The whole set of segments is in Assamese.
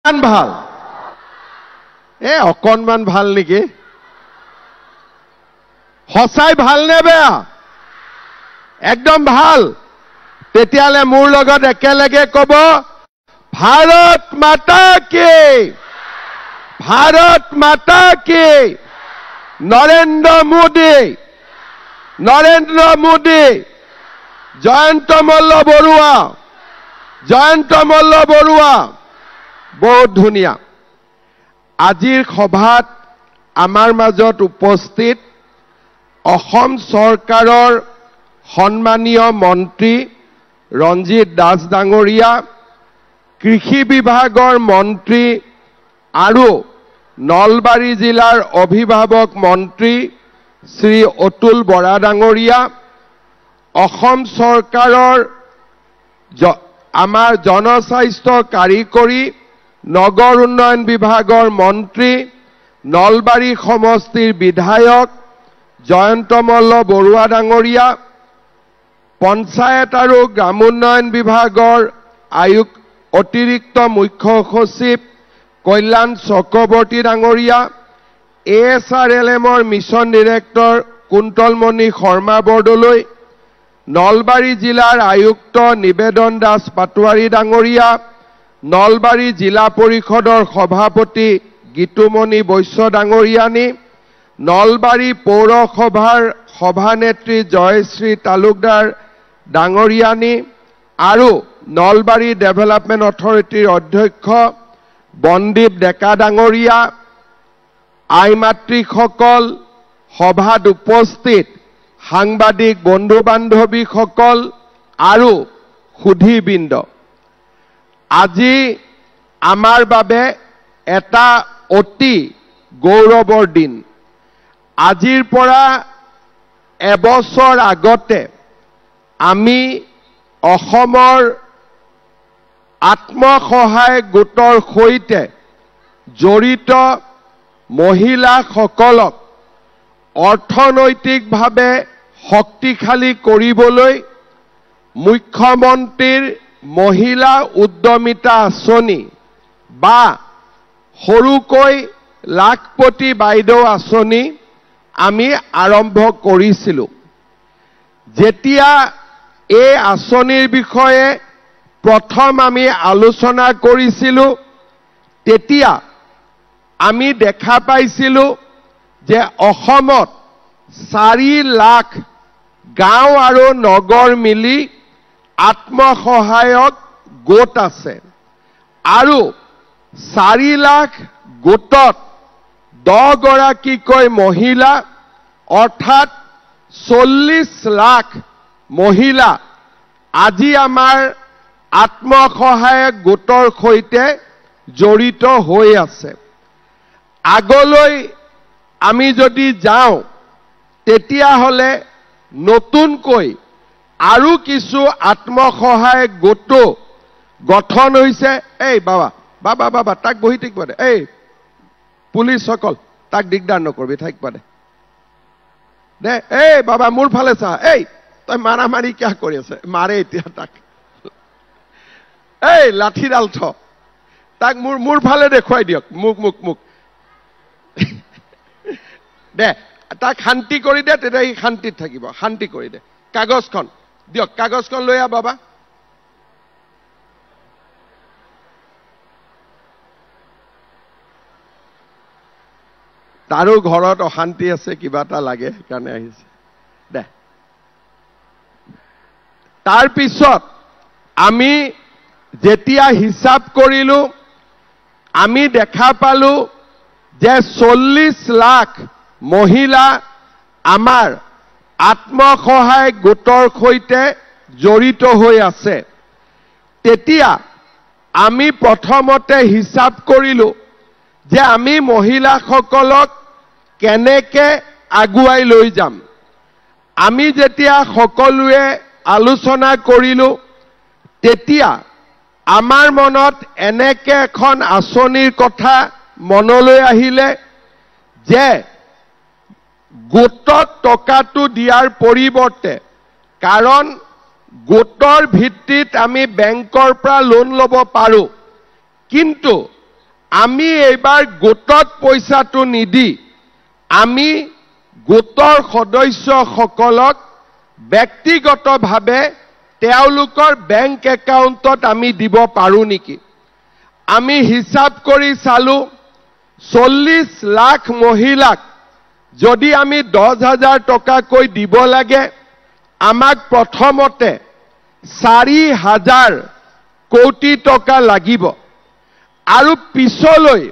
ভাল অকণমান ভাল নেকি সঁচাই ভাল নে বেয়া একদম ভাল তেতিয়ালে মোৰ লগত একেলগে কব ভাৰত মাতা কি নৰেন্দ্ৰ মোদী জয়ন্ত মল্ল বৰুৱা বহুত ধুনীয়া আজিৰ সভাত আমাৰ মাজত উপস্থিত অসম চৰকাৰৰ সন্মানীয় মন্ত্ৰী ৰঞ্জিত দাস ডাঙৰীয়া কৃষি বিভাগৰ মন্ত্ৰী আৰু নলবাৰী জিলাৰ অভিভাৱক মন্ত্ৰী শ্ৰী অতুল বৰা ডাঙৰীয়া অসম চৰকাৰৰ আমাৰ জনস্বাস্থ্য কাৰিকৰী নগৰ উন্নয়ন বিভাগৰ মন্ত্ৰী নলবাৰী সমষ্টিৰ বিধায়ক জয়ন্ত মল্ল বৰুৱা ডাঙৰীয়া পঞ্চায়ত আৰু গ্ৰামোন্নয়ন বিভাগৰ অতিৰিক্ত মুখ্য সচিব কল্যাণ চক্ৰৱৰ্তী ডাঙৰীয়া ASRLMৰ মিছন ডিৰেক্টৰ কুন্তলমণি শৰ্মা বৰদলৈ নলবাৰী জিলাৰ আয়ুক্ত নিবেদন দাস পাটোৱাৰী ডাঙৰীয়া নলবাৰী জিলা পৰিষদৰ সভাপতি গীতুমণি বৈশ্য ডাঙৰীয়ানী নলবাৰী পৌৰসভাৰ সভানেত্ৰী জয়শ্ৰী তালুকদাৰ ডাঙৰীয়ানী আৰু নলবাৰী ডেভেলপমেণ্ট অথৰিটিৰ অধ্যক্ষ বন্দীপ ডেকা ডাঙৰীয়া আই মাতৃসকল সভাত উপস্থিত সাংবাদিক বন্ধু বান্ধৱীসকল আৰু সুধীবৃন্দ আজি আমাৰ বাবে এটা অতি গৌৰৱৰ দিন আজিৰ পৰা এবছৰ আগতে আমি অসমৰ আত্মসহায়ক গোটৰ সৈতে জড়িত মহিলাসকলক অৰ্থনৈতিকভাৱে শক্তিশালী কৰিবলৈ মুখ্যমন্ত্ৰীৰ মহিলা উদ্যমিতা আঁচনি বা সৰুকৈ লাখপতি বাইদেউ আঁচনি আমি আৰম্ভ কৰিছিলোঁ যেতিয়া এই আঁচনিৰ বিষয়ে প্ৰথম আমি আলোচনা কৰিছিলোঁ তেতিয়া আমি দেখা পাইছিলোঁ যে অসমত 4 লাখ গাঁও আৰু নগৰ মিলি আত্মসহায়ক গোট আছে আৰু 4 লাখ গোটত 10 গৰাকীকৈ মহিলা অৰ্থাৎ 40 লাখ মহিলা আজি আমাৰ আত্মসহায়ক গোটৰ সৈতে জড়িত হৈ আছে আগলৈ আমি যদি যাওঁ তেতিয়াহলে নতুনকৈ আৰু কিছু আত্মসহায়ক গোট গঠন হৈছে এই বাবা তাক বহি থাকিব দে এই পুলিচ সকল তাক দিগদাৰ নকৰবি থাকিব দে এই বাবা মোৰ ফালে চা এই তই মাৰামাৰি কিয় কৰি আছে মাৰে এতিয়া তাক এই লাঠিডাল থ তাক মোৰ ফালে দেখুৱাই দিয়ক মোক দে তাক শান্তি কৰি দে তেতিয়া সি শান্তিত থাকিব শান্তি কৰি দে কাগজখন দিয়ক কাগজখন লৈ আহ বাবা তাৰো ঘৰত অশান্তি আছে কিবা এটা লাগে সেইকাৰণে আহিছে দে তাৰ পিছত আমি যেতিয়া হিচাপ কৰিলোঁ আমি দেখা পালোঁ যে 40 লাখ মহিলা আমাৰ আত্মসহায়ক গোটৰ সৈতে জড়িত হৈ আছে তেতিয়া আমি প্ৰথমতে হিচাপ কৰিলোঁ যে আমি মহিলাসকলক কেনেকে আগুৱাই লৈ যাম আমি যেতিয়া সকলোৱে আলোচনা কৰিলোঁ তেতিয়া আমাৰ মনত এনেকে এখন আঁচনিৰ কথা মনলৈ আহিলে যে গোটত টকাটো দিয়াৰ পৰিৱৰ্তে কাৰণ গোটৰ ভিত্তিত আমি বেংকৰ পৰা লোন ল'ব পাৰোঁ কিন্তু আমি এইবাৰ গোটত পইচাটো নিদি আমি গোটৰ সদস্যসকলক ব্যক্তিগতভাৱে তেওঁলোকৰ বেংক একাউণ্টত আমি দিব পাৰো নেকি আমি হিসাব কৰি চালো 40 লাখ মহিলাক যদি আমি 10,000 টকাকৈ দিব লাগে আমাক প্ৰথমতে 4,000 কোটি টকা লাগিব আৰু পিছলৈ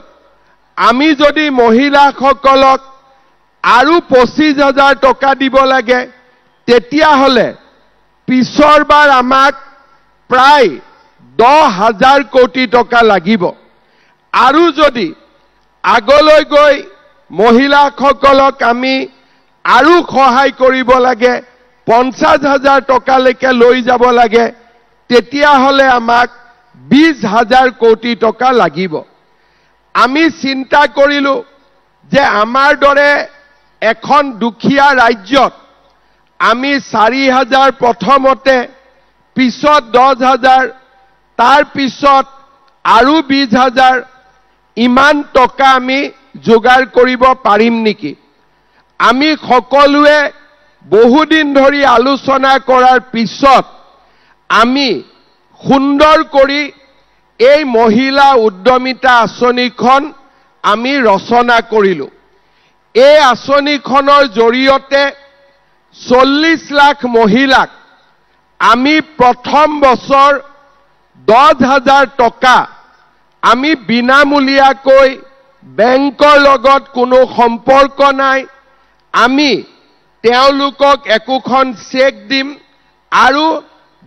আমি যদি মহিলাসকলক আৰু 25,000 টকা দিব লাগে তেতিয়া হলে পিছৰবাৰ আমাক প্ৰায় 10,000 কোটি টকা লাগিব আৰু যদি আগলৈ গৈ মহিলাসকলক আমি আৰু সহায় কৰিব লাগে 50,000 টকালৈকে লৈ যাব লাগে তেতিয়া হলে আমাক 20,000 কোটি টকা লাগিব আমি চিন্তা কৰিলো যে আমাৰ দৰে এখন দুখীয়া ৰাজ্যত আমি 4,000 প্ৰথমতে পিছত 10,000 তাৰ পিছত আৰু 20,000 ইমান টকা আমি যোগাৰ কৰিব পাৰিম নেকি আমি সকলোৱে বহুদিন ধৰি আলোচনা কৰাৰ পিছত আমি সুন্দৰ কৰি এই মহিলা উদ্যমিতা আঁচনিখন আমি ৰচনা কৰিলো এই আঁচনিখনৰ জৰিয়তে 40 লাখ মহিলাক আমি প্ৰথম বছৰ 10,000 টকা আমি বিনামূলীয়াকৈ বেংকৰ লগত কোনো সম্পৰ্ক নাই আমি তেওঁলোকক একোখন চেক দিম আৰু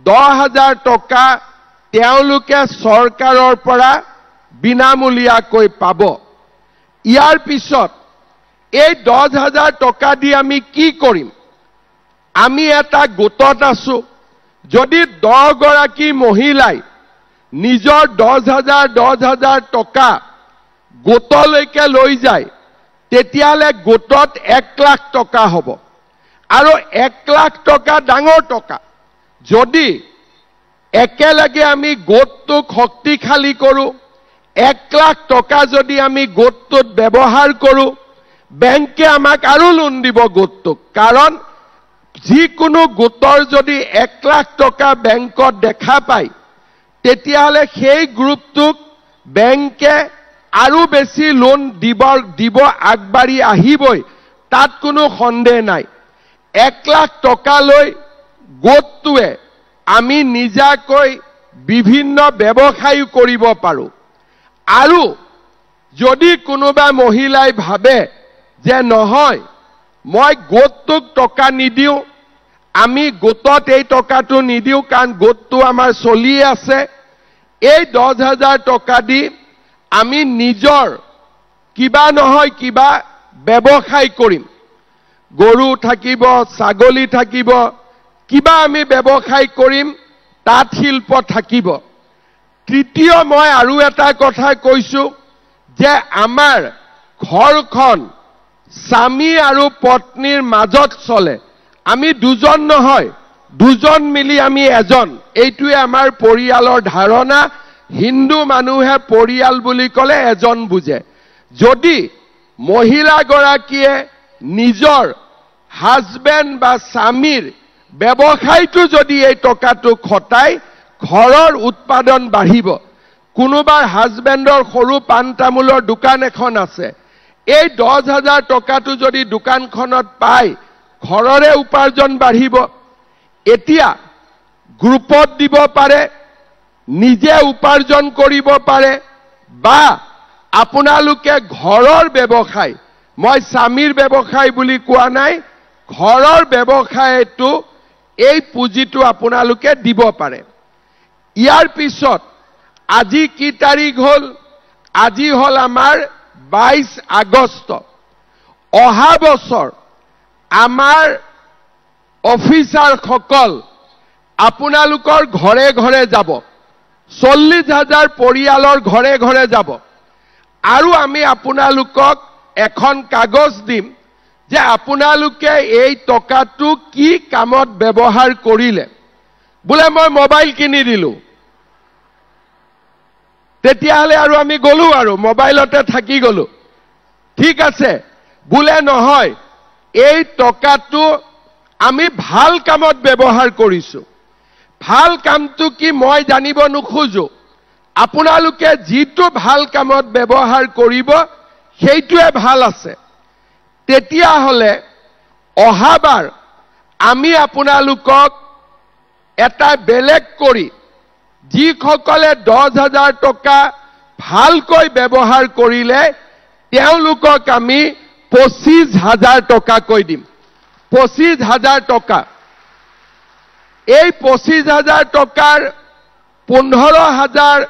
10,000 টকা তেওঁলোকে চৰকাৰৰ পৰা বিনামূলীয়াকৈ পাব ইয়াৰ পিছত এই 10,000 টকা দি আমি কি কৰিম আমি এটা গোটত আছো যদি 10 গৰাকী মহিলাই নিজৰ 10,000 টকা গোটলৈকে লৈ যায় তেতিয়ালে গোটত 1 লাখ টকা হ'ব আৰু 1 লাখ টকা ডাঙৰ টকা যদি একেলগে আমি গোটটোক শক্তিশালী কৰো 1 লাখ টকা যদি আমি গোটটোত ব্যৱহাৰ কৰো বেংকে আমাক আৰু লোন দিব গোটটোক কাৰণ যিকোনো গোটৰ যদি 1 লাখ টকা বেংকত দেখা পায় তেতিয়ালে সেই গ্ৰুপটোক বেংকে আৰু বেছি লোন দিব আগবাঢ়ি আহিবই তাত কোনো সন্দেহ নাই 1 লাখ টকা লৈ গোটটোৱে আমি নিজাকৈ বিভিন্ন ব্যৱসায় কৰিব পাৰো আৰু যদি কোনোবা মহিলাই ভাবে যে নহয় মই গোটটোক টকা নিদিও আমি গোটত এই টকাটো নিদিও কাৰণ গোটটো আমাৰ চলি আছে এই 10,000 টকা দি আমি নিজৰ কিবা নহয় কিবা ব্যৱসায় কৰিম গৰু থাকিব ছাগলী থাকিব কিবা আমি ব্যৱসায় কৰিম তাঁত শিল্প থাকিব তৃতীয় মই আৰু এটা কথা কৈছো যে আমাৰ ঘৰখন স্বামী আৰু পত্নীৰ মাজত চলে আমি দুজন নহয় দুজন মিলি আমি এজন এইটোৱে আমাৰ পৰিয়ালৰ ধাৰণা হিন্দু মানুহে পৰিয়াল বুলি ক'লে এজন বুজে যদি মহিলা গৰাকীয়ে নিজৰ হাজবেণ্ড বা স্বামীৰ ব্যৱসায়টো যদি এই টকাটো খটাই ঘৰৰ উৎপাদন বাঢ়িব কোনোবাৰ হাজবেণ্ডৰ সৰু পাণ তামোলৰ দোকান এখন আছে এই 10,000 টকাটো যদি দোকানখনত পায় ঘৰৰে উপাৰ্জন বাঢ়িব এতিয়া গ্ৰুপত দিব পাৰে নিজে উপাৰ্জন কৰিব পাৰে বা আপোনালোকে ঘৰৰ ব্যৱসায় মই স্বামীৰ ব্যৱসায় বুলি কোৱা নাই ঘৰৰ ব্যৱসায়টো এই পুঁজিটো আপোনালোকে দিব পাৰে ইয়াৰ পিছত আজি কি তাৰিখ হল আজি হল আমাৰ 22 আগষ্ট অহা বছৰ আমাৰ অফিচাৰ সকল আপোনালোকৰ ঘৰে ঘৰে যাব 40,000 পৰিয়ালৰ ঘৰে ঘৰে যাব আৰু আমি আপোনালোকক এখন কাগজ দিম যে আপোনালোকে এই টকাটো কি কামত ব্যৱহাৰ কৰিলে বোলে মই মোবাইল কিনি দিলো তেতিয়াহ'লে আৰু আমি গ'লো আৰু মোবাইলতে থাকি গ'লো ঠিক আছে বোলে নহয় এই টকাটো আমি ভাল কামত ব্যৱহাৰ কৰিছো ভাল কামটো কি মই জানিব নোখোজো আপোনালোকে যিটো ভাল কামত ব্যৱহাৰ কৰিব সেইটোৱে ভাল আছে তেতিয়াহ'লে অহাবাৰ আমি আপোনালোকক এটা বেলেগ কৰি যিসকলে 10,000 টকা ভালকৈ ব্যৱহাৰ কৰিলে তেওঁলোকক আমি 25,000 টকা কৈ দিম 25,000 টকা এই 25,000 টকাৰ 15,000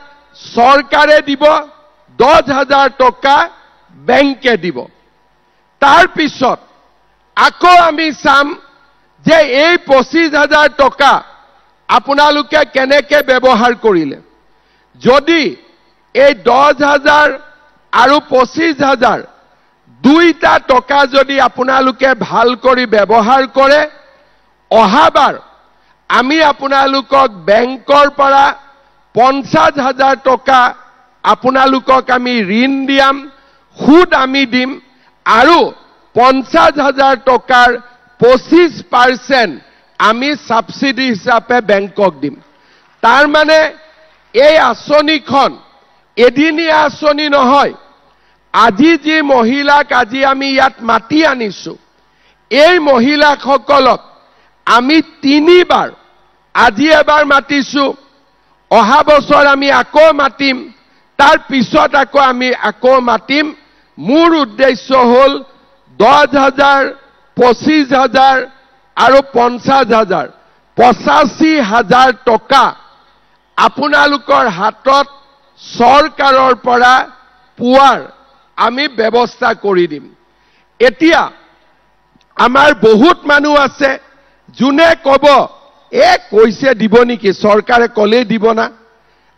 চৰকাৰে দিব 10,000 টকা বেংকে দিব তাৰ পিছত আকৌ আমি চাম যে এই 25,000 টকা আপোনালোকে কেনেকৈ ব্যৱহাৰ কৰিলে যদি এই 10,000 আৰু 25,000 দুইটা টকা যদি আপোনালোকে ভাল কৰি ব্যৱহাৰ কৰে অহাবাৰ আমি আপোনালোকক বেংকৰ পৰা 50,000 টকা আপোনালোকক আমি ঋণ দিম সুদ আমি দিম আৰু 50,000 টকাৰ 25% আমি সাবসিডি হিচাপে বেংকক দিম তাৰ মানে এই আঁচনিখন এদিনীয়া আঁচনি নহয় আজি যি মহিলাক আজি আমি ইয়াত মাতি আনিছো এই মহিলাসকলক আমি তিনিবাৰ আজি এবাৰ মাতিছো অহা বছৰ আমি আকৌ মাতিম তাৰ পিছত আকৌ মাতিম মোৰ উদ্দেশ্য হ'ল 10,000 25,000 আৰু 50,000 85,000 টকা আপোনালোকৰ হাতত চৰকাৰৰ পৰা পোৱাৰ আমি ব্যৱস্থা কৰি দিম এতিয়া আমাৰ বহুত মানুহ আছে যোনে ক'ব কৈছে দিব নেকি চৰকাৰে ক'লেই দিব না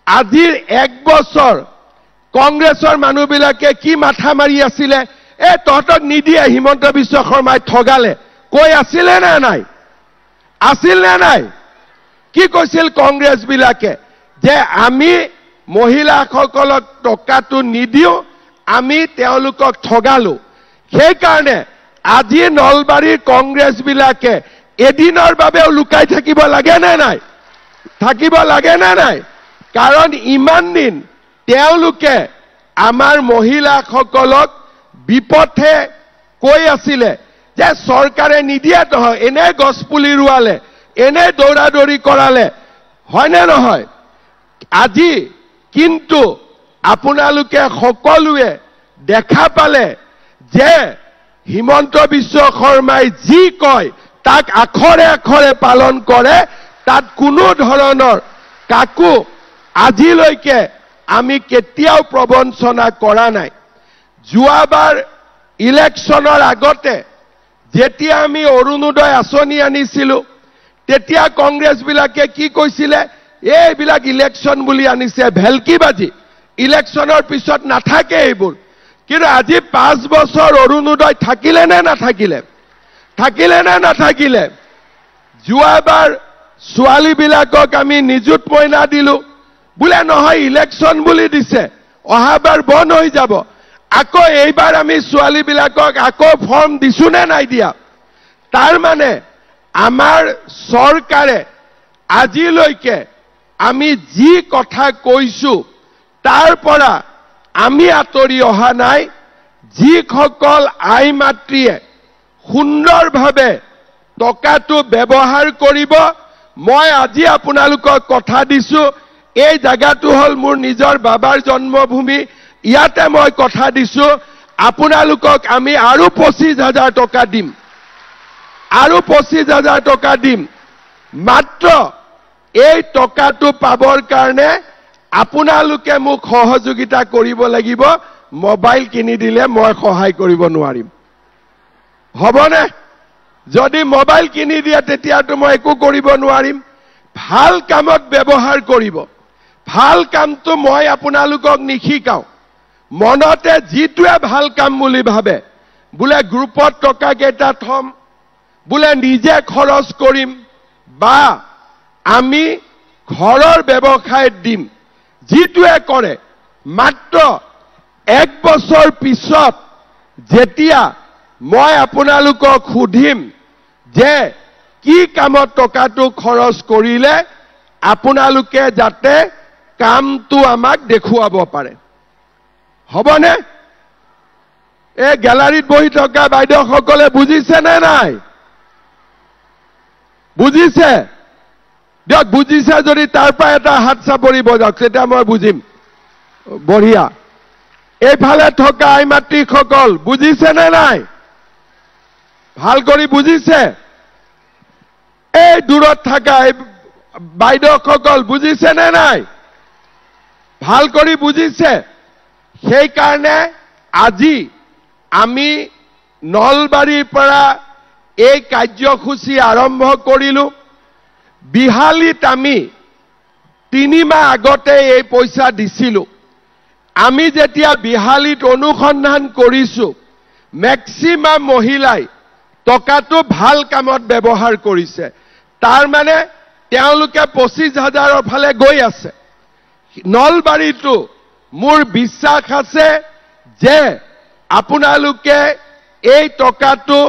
আজিৰ 1 বছৰ কংগ্ৰেছৰ মানুহবিলাকে কি মাথা মাৰি আছিলে তহঁতক নিদিয়ে হিমন্ত বিশ্ব শৰ্মাই ঠগালে কৈ আছিলে নে নাই আছিল নে নাই কি কৈছিল কংগ্ৰেছ বিলাকে যে আমি মহিলাসকলক টকাটো নিদিও আমি তেওঁলোকক ঠগালো সেই কাৰণে আজি নলবাৰীৰ কংগ্ৰেছ বিলাকে এদিনৰ বাবেও লুকাই থাকিব লাগে নে নাই কাৰণ ইমান দিন তেওঁলোকে আমাৰ মহিলাসকলক বিপথে কৈ আছিলে যে চৰকাৰে নিদিয়ে নহয় এনে গছপুলি ৰুৱালে এনে দৌৰাদৌৰি কৰালে হয়নে নহয় আজি কিন্তু আপোনালোকে সকলোৱে দেখা পালে যে হিমন্ত বিশ্ব শৰ্মাই যি কয় তাক আখৰে আখৰে পালন কৰে তাত কোনো ধৰণৰ কাকো আজিলৈকে আমি কেতিয়াও প্ৰবঞ্চনা কৰা নাই যোৱাবাৰ ইলেকশ্যনৰ আগতে যেতিয়া আমি অৰুণোদয় আঁচনি আনিছিলো তেতিয়া কংগ্ৰেছ বিলাকে কি কৈছিলে এইবিলাক ইলেকশ্যন বুলি আনিছে ভেলকিবাজি ইলেকশ্যনৰ পিছত নাথাকে এইবোৰ কিন্তু আজি 5 বছৰ অৰুণোদয় থাকিলে নে নাথাকিলে যোৱাবাৰ ছোৱালীবিলাকক আমি নিযুত মইনা দিলো বোলে নহয় ইলেকশ্যন বুলি দিছে অহাবাৰ বন্ধ হৈ যাব আকৌ এইবাৰ আমি ছোৱালীবিলাকক আকৌ ফৰ্ম দিছো নে নাই দিয়া তাৰ মানে আমাৰ চৰকাৰে আজিলৈকে আমি যি কথা কৈছো তাৰ পৰা আমি আঁতৰি অহা নাই যিসকল আই মাতৃয়ে সুন্দৰভাৱে টকাটো ব্যৱহাৰ কৰিব মই আজি আপোনালোকক কথা দিছো এই জায়গাটো হল মোৰ নিজৰ বাবাৰ জন্মভূমি ইয়াতে মই কথা দিছো আপোনালোকক আমি আৰু 25,000 টকা দিম আৰু 25,000 টকা দিম মাত্ৰ এই টকাটো পাবৰ কাৰণে আপোনালোকে মোক সহযোগিতা কৰিব লাগিব মোবাইল কিনি দিলে মই সহায় কৰিব নোৱাৰিম হবনে যদি মোবাইল কিনি দিয়ে তেতিয়াতো মই একো কৰিব নোৱাৰিম ভাল কামত ব্যৱহাৰ কৰিব ভাল কামটো মই আপোনালোকক নিশিকাও মনতে যিটোৱে ভাল কাম বুলি ভাবে বোলে গ্ৰুপত টকা কেইটা থম বোলে নিজে খৰচ কৰিম বা আমি ঘৰৰ ব্যৱসায়ত দিম যিটোৱে কৰে মাত্ৰ 1 বছৰ পিছত যেতিয়া মই আপোনালোকক সুধিম যে কি কামত টকাটো খৰচ কৰিলে আপোনালোকে যাতে কামটো আমাক দেখুৱাব পাৰে হবনে এই গ্যালাৰীত বহি থকা বাইদেউসকলে বুজিছে নে নাই বুজিছে দিয়ক বুজিছে যদি তাৰ পৰা এটা হাত চাপৰি বজাওক তেতিয়া মই বুজিম বঢ়িয়া এইফালে থকা আইমাতৃসকল বুজিছে নে নাই ভাল কৰি বুজিছে এই দূৰত থকা বাইদেউসকল বুজিছে নে নাই ভাল কৰি বুজিছে সেই কাৰণে আজি আমি নলবাৰীৰ পৰা এই কাৰ্যসূচী আৰম্ভ কৰিলো বিহালীত আমি 3 মাহ আগতে এই পইচা দিছিলো আমি যেতিয়া বিহালীত অনুসন্ধান কৰিছো ম্যাক্সিমাম মহিলাই টকাটো ভাল কামত ব্যৱহাৰ কৰিছে তাৰ মানে তেওঁলোকে 25,000ৰ ফালে গৈ আছে নলবাৰীটো মোৰ বিশ্বাস আছে যে আপোনালোকে এই টকাটো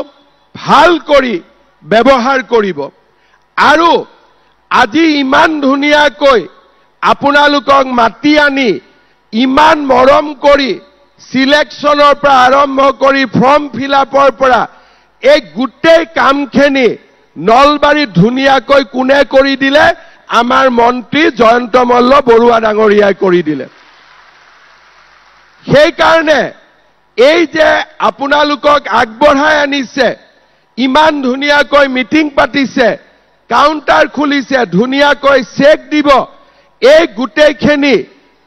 ভাল কৰি ব্যৱহাৰ কৰিব আৰু আজি ইমান ধুনীয়াকৈ আপোনালোকক মাতি আনি ইমান মৰম কৰি সিলেকশনৰ পৰা আৰম্ভ কৰি ফৰ্ম ফিলআপৰ পৰা এই গোটেই কামখিনি নলবাৰীত ধুনীয়াকৈ কোনে কৰি দিলে আমাৰ মন্ত্ৰী জয়ন্ত মল্ল বৰুৱা ডাঙৰীয়াই কৰি দিলে সেই কাৰণে এই যে আপোনালোকক আগবঢ়াই আনিছে ইমান ধুনীয়াকৈ মিটিং পাতিছে কাউন্টাৰ খুলিছে ধুনীয়াকৈ চেক দিব এই গোটেইখিনি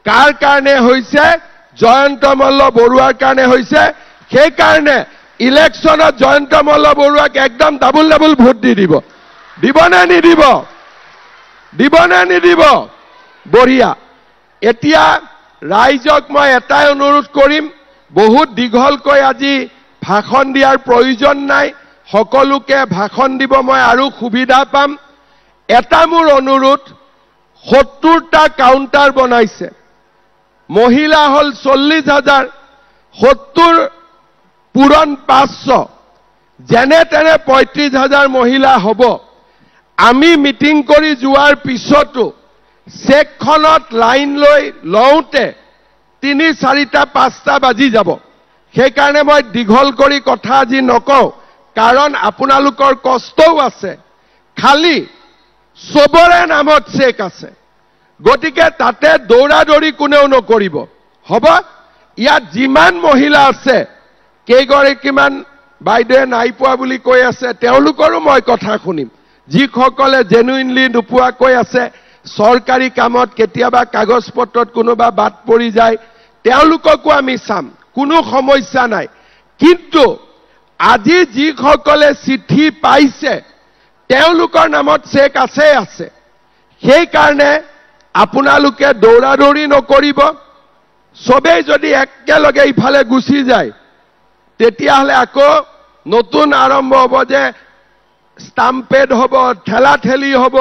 কাৰ কাৰণে হৈছে জয়ন্ত মল্ল বৰুৱাৰ কাৰণে হৈছে সেই কাৰণে ইলেকশনত জয়ন্ত মল্ল বৰুৱাক একদম ডাবল ভোট দি দিব দিবনে নিদিব দিবনে নিদিব বঢ়িয়া এতিয়া ৰাইজক মই এটাই অনুৰোধ কৰিম বহুত দীঘলকৈ আজি ভাষণ দিয়াৰ প্ৰয়োজন নাই সকলোকে ভাষণ দিব মই আৰু সুবিধা পাম এটা মোৰ অনুৰোধ 70টা কাউন্টাৰ বনাইছে মহিলা হল 40,000 70 পূৰণ 500 যেনে তেনে 35,000 মহিলা হ'ব আমি মিটিং কৰি যোৱাৰ পিছতো চেকখনত লাইন লৈ লওঁতে 3-4টা 5টা বাজি যাব সেই কাৰণে মই দীঘল কৰি কথা আজি নকওঁ কাৰণ আপোনালোকৰ কষ্টও আছে খালি সবৰে নামত চেক আছে গতিকে তাতে দৌৰাদৌৰি কোনেও নকৰিব হ'ব ইয়াত যিমান মহিলা আছে কেইগৰাকীমান বাইদেৱে নাই পোৱা বুলি কৈ আছে তেওঁলোকৰো মই কথা শুনিম যিসকলে জেনুইনলি নোপোৱাকৈ আছে চৰকাৰী কামত কেতিয়াবা কাগজ পত্ৰত কোনোবা বাদ পৰি যায় তেওঁলোককো আমি চাম কোনো সমস্যা নাই কিন্তু আজি যিসকলে চিঠি পাইছে তেওঁলোকৰ নামত চেক আছে সেই কাৰণে আপোনালোকে দৌৰাদৌৰি নকৰিব সবেই যদি একেলগে ইফালে গুচি যায় তেতিয়াহলে আকৌ নতুন আৰম্ভ হ'ব যে স্টাম্পেড হ'ব ঠেলাঠেলি হ'ব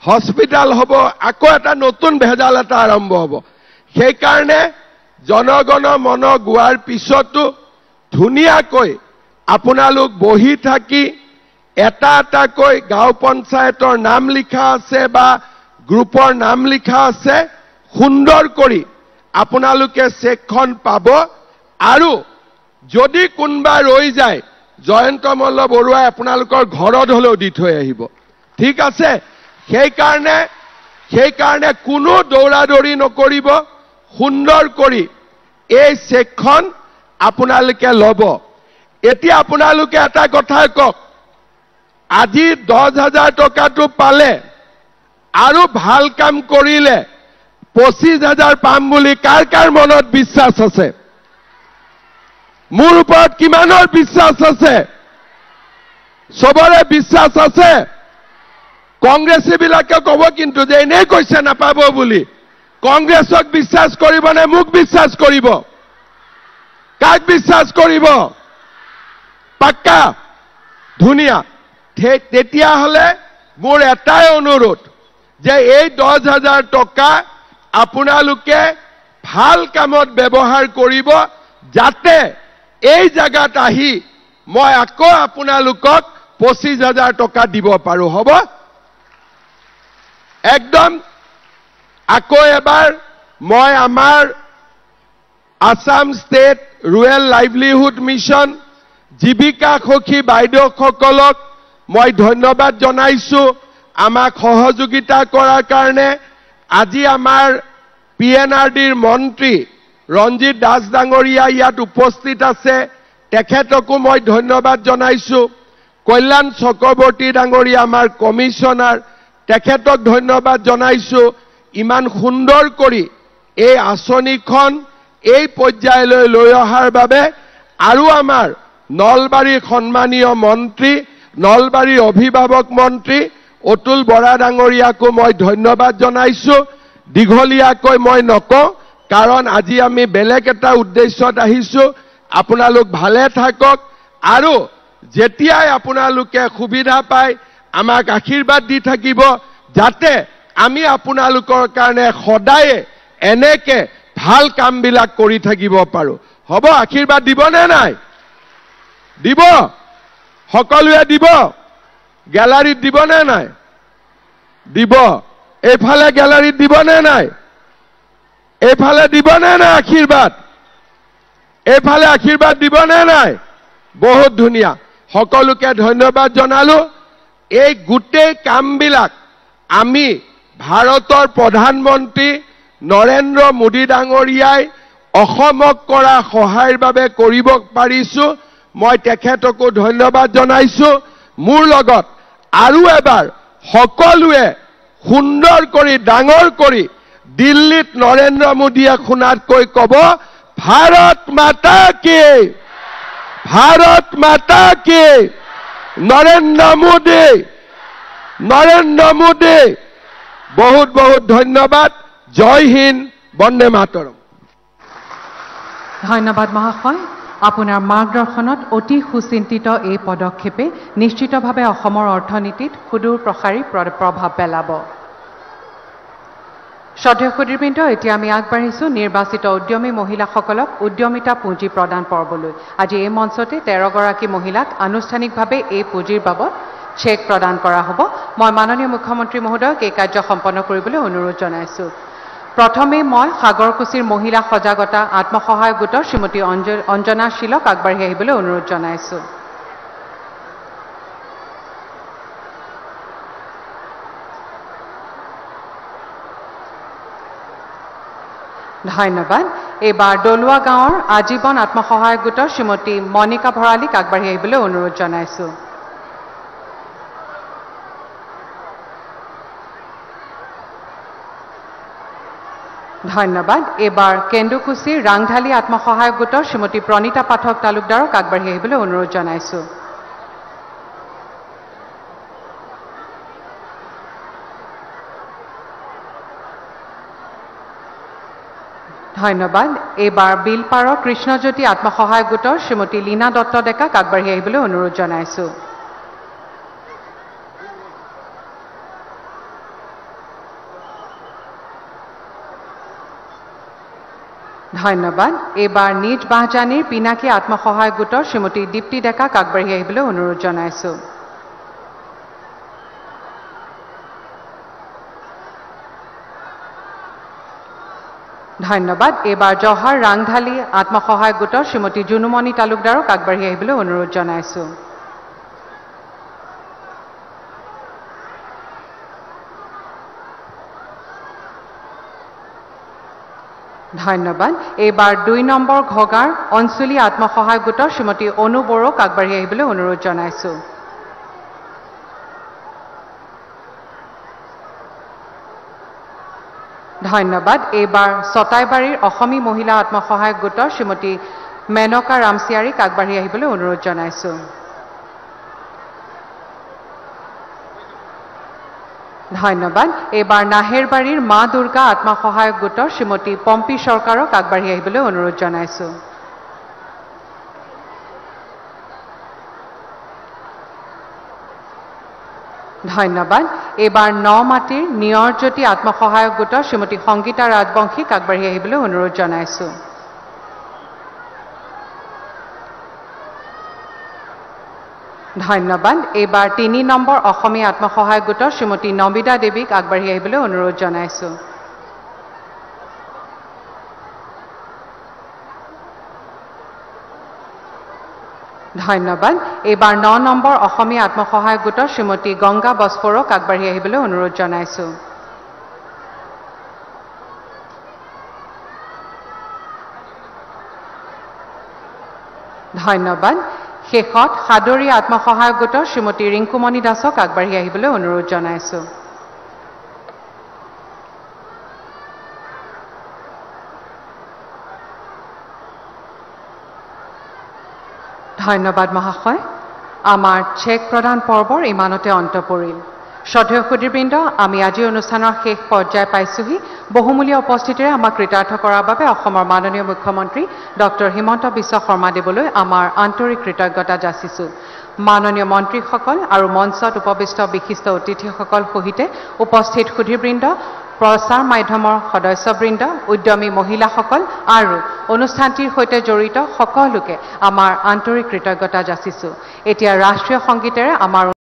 হস্পিটাল হ'ব আকৌ এটা নতুন ভেজাল এটা আৰম্ভ হ'ব সেই কাৰণে জনগণ মন গোৱাৰ পিছতো ধুনীয়াকৈ আপোনালোক বহি থাকি এটা এটাকৈ গাঁও পঞ্চায়তৰ নাম লিখা আছে বা গ্ৰুপৰ নাম লিখা আছে সুন্দৰ কৰি আপোনালোকে চেকখন পাব আৰু যদি কোনবা ৰৈ যায় জয়ন্ত মল্ল বৰুৱাই আপোনালোকৰ ঘৰত হলেও দি থৈ আহিব ঠিক আছে সেই কাৰণে কোনো দৌৰাদৌৰি নকৰিব সুন্দৰ কৰি এই চেকখন আপোনালোকে ল'ব এতিয়া আপোনালোকে এটা কথা কওক আজি 10,000 টকাটো পালে আৰু ভাল কাম কৰিলে 25,000 পাম বুলি কাৰ মনত বিশ্বাস আছে মোৰ ওপৰত কিমানৰ বিশ্বাস আছে সবৰে বিশ্বাস আছে কংগ্ৰেছী বিলাকে ক'ব কিন্তু যে এনেই কৈছে নাপাব বুলি কংগ্ৰেছক বিশ্বাস কৰিব নে মোক বিশ্বাস কৰিব কাক বিশ্বাস কৰিব পাক্কা ধুনীয়া তেতিয়া হলে মোৰ এটাই অনুৰোধ যে এই 10,000 টকা আপোনালোকে ভাল কামত ব্যৱহাৰ কৰিব যাতে এই জায়গাত আহি মই আকৌ আপোনালোকক 25,000 টকা দিব পাৰো হ'ব একদম আকৌ এবাৰ মই আমাৰ Assam state rural livelihood mission জীৱিকা সখী বাইদেউসকলক মই ধন্যবাদ জনাইছো আমাক সহযোগিতা কৰাৰ কাৰণে আজি আমাৰ পিএনআৰডিৰ মন্ত্ৰী ৰঞ্জিত দাস ডাঙৰীয়া ইয়াত উপস্থিত আছে তেখেতকো মই ধন্যবাদ জনাইছো কল্যাণ চক্ৰৱৰ্তী ডাঙৰীয়া আমাৰ কমিশনাৰ তেখেতক ধন্যবাদ জনাইছো ইমান সুন্দৰ কৰি এই আঁচনিখন এই পৰ্যায়লৈ লৈ অহাৰ বাবে আৰু আমাৰ নলবাৰীৰ সন্মানীয় মন্ত্ৰী নলবাৰীৰ অভিভাৱক মন্ত্ৰী অতুল বৰা ডাঙৰীয়াকো মই ধন্যবাদ জনাইছো দীঘলীয়াকৈ মই নকওঁ কাৰণ আজি আমি বেলেগ এটা উদ্দেশ্যত আহিছো আপোনালোক ভালে থাকক আৰু যেতিয়াই আপোনালোকে সুবিধা পায় আমাক আশীৰ্বাদ দি থাকিব যাতে আমি আপোনালোকৰ কাৰণে সদায় এনেকে ভাল কামবিলাক কৰি থাকিব পাৰো হ'ব আশীৰ্বাদ দিবনে নাই দিব সকলোৱে দিব গ্যালাৰীত দিবনে নাই দিব এইফালে গ্যালাৰীত দিবনে নাই এইফালে দিবনে নাই আশীৰ্বাদ এইফালে আশীৰ্বাদ দিবনে নাই বহুত ধুনীয়া সকলোকে ধন্যবাদ জনালো এই গোটেই কামবিলাক আমি ভাৰতৰ প্ৰধানমন্ত্ৰী নৰেন্দ্ৰ মোদী ডাঙৰীয়াই অসমক কৰা সহায়ৰ বাবে কৰিব পাৰিছো মই তেখেতকো ধন্যবাদ জনাইছো মোৰ লগত আৰু এবাৰ সকলোৱে সুন্দৰ কৰি ডাঙৰ কৰি দিল্লীত নৰেন্দ্ৰ মোদীয়ে শুনাতকৈ ক'ব ভাৰত মাতা কি নৰেন্দ্ৰ মোদী বহুত বহুত ধন্যবাদ জয় হিন্দ বন্দে মাতৰম ধন্যবাদ মহাশয় আপোনাৰ মাৰ্গদৰ্শনত অতি সুচিন্তিত এই পদক্ষেপে নিশ্চিতভাৱে অসমৰ অৰ্থনীতিত সুদূৰ প্ৰসাৰী প্ৰভাৱ পেলাব শ্ৰদ্ধেয় সুধীৰবৃন্দ এতিয়া আমি আগবাঢ়িছো নিৰ্বাচিত উদ্যমী মহিলাসকলক উদ্যমিতা পুঁজি প্ৰদান পৰ্বলৈ আজি এই মঞ্চতে 13 গৰাকী মহিলাক আনুষ্ঠানিকভাৱে এই পুঁজিৰ বাবদ চেক প্ৰদান কৰা হ'ব মই মাননীয় মুখ্যমন্ত্ৰী মহোদয়ক এই কাৰ্য সম্পন্ন কৰিবলৈ অনুৰোধ জনাইছো প্ৰথমে মই সাগৰকুছিৰ মহিলা সজাগতা আত্মসহায়ক গোটৰ শ্ৰীমতী অঞ্জনা শীলক আগবাঢ়ি আহিবলৈ অনুৰোধ জনাইছো ধন্যবাদ এবাৰ দলুৱা গাঁৱৰ আজীৱন আত্মসহায়ক গোটৰ শ্ৰীমতী মনিকা ভৰালীক আগবাঢ়ি আহিবলৈ অনুৰোধ জনাইছো ধন্যবাদ এবাৰ কেন্দুকুছিৰ ৰাংঢালী আত্মসহায়ক গোটৰ শ্ৰীমতী প্ৰণীতা পাঠক তালুকদাৰক আগবাঢ়ি আহিবলৈ অনুৰোধ জনাইছো ধন্যবাদ এবাৰ বিলপাৰৰ কৃষ্ণজ্যোতি আত্মসহায়ক গোটৰ শ্ৰীমতী লীনা দত্ত ডেকাক আগবাঢ়ি আহিবলৈ অনুৰোধ জনাইছো ধন্যবাদ এবাৰ নিজ বাহজানীৰ পিনাকী আত্মসহায়ক গোটৰ শ্ৰীমতী দীপ্তি ডেকাক আগবাঢ়ি আহিবলৈ অনুৰোধ জনাইছো ধন্যবাদ এবাৰ জহাৰ ৰাংঢালী আত্মসহায়ক গোটৰ শ্ৰীমতী জুনুমণি তালুকদাৰক আগবাঢ়ি আহিবলৈ অনুৰোধ জনাইছো ধন্যবাদ এবাৰ 2 নম্বৰ ঘগাৰ অঞ্চলী আত্মসহায়ক গোটৰ শ্ৰীমতী অনু বড়োক আগবাঢ়ি আহিবলৈ অনুৰোধ জনাইছো ধন্যবাদ এবাৰ সতাইবাৰীৰ অসমী মহিলা আত্মসহায়ক গোটৰ শ্ৰীমতী মেনকা ৰামচিয়াৰীক আগবাঢ়ি আহিবলৈ অনুৰোধ জনাইছো ধন্যবাদ এবাৰ নাহেৰবাৰীৰ মা দুৰ্গা আত্মসহায়ক গোটৰ শ্ৰীমতী পম্পী সৰকাৰক আগবাঢ়ি আহিবলৈ অনুৰোধ জনাইছো ধন্যবাদ এইবাৰ নমাটিৰ নিয়ৰজ্যোতি আত্মসহায়ক গোটৰ শ্ৰীমতী সংগীতা ৰাজবংশীক আগবাঢ়ি আহিবলৈ অনুৰোধ জনাইছো। ধন্যবাদ। এইবাৰ ৩ নম্বৰ অসমীয়া আত্মসহায়ক গোটৰ শ্ৰীমতী নমিতা দেৱীক আগবাঢ়ি আহিবলৈ অনুৰোধ জনাইছো। ধন্যবাদ। এইবাৰ ৯ নম্বৰ অসমীয়া আত্মসহায়ক গোটৰ শ্ৰীমতী গংগা বস্ফৰক আগবাঢ়ি আহিবলৈ অনুৰোধ জনাইছো। ধন্যবাদ। শেষত সাদৰী আত্মসহায়ক গোটৰ শ্ৰীমতী ৰিংকুমণি দাসক আগবাঢ়ি আহিবলৈ অনুৰোধ জনাইছো। ধন্যবাদ মহাশয়। আমাৰ চেক প্ৰদান পৰ্বৰ ইমানতে অন্ত পৰিল। শ্ৰদ্ধেয় সুধীবৃন্দ, আমি আজিৰ অনুষ্ঠানৰ শেষ পৰ্যায় পাইছোহি। বহুমূলীয়া উপস্থিতিৰে আমাক কৃতাৰ্থ কৰাৰ বাবে অসমৰ মাননীয় মুখ্যমন্ত্ৰী ডক্টৰ হিমন্ত বিশ্ব শৰ্মাদেৱলৈ আমাৰ আন্তৰিক কৃতজ্ঞতা যাচিছো। মাননীয় মন্ত্ৰীসকল আৰু মঞ্চত উপবিষ্ট বিশিষ্ট অতিথিসকল সহিতে উপস্থিত সুধীবৃন্দ, প্ৰচাৰ মাধ্যমৰ সদস্যবৃন্দ, উদ্যমী মহিলাসকল আৰু অনুষ্ঠানটিৰ সৈতে জড়িত সকলোকে আমাৰ আন্তৰিক কৃতজ্ঞতা যাচিছো। এতিয়া ৰাষ্ট্ৰীয় সংগীতেৰে আমাৰ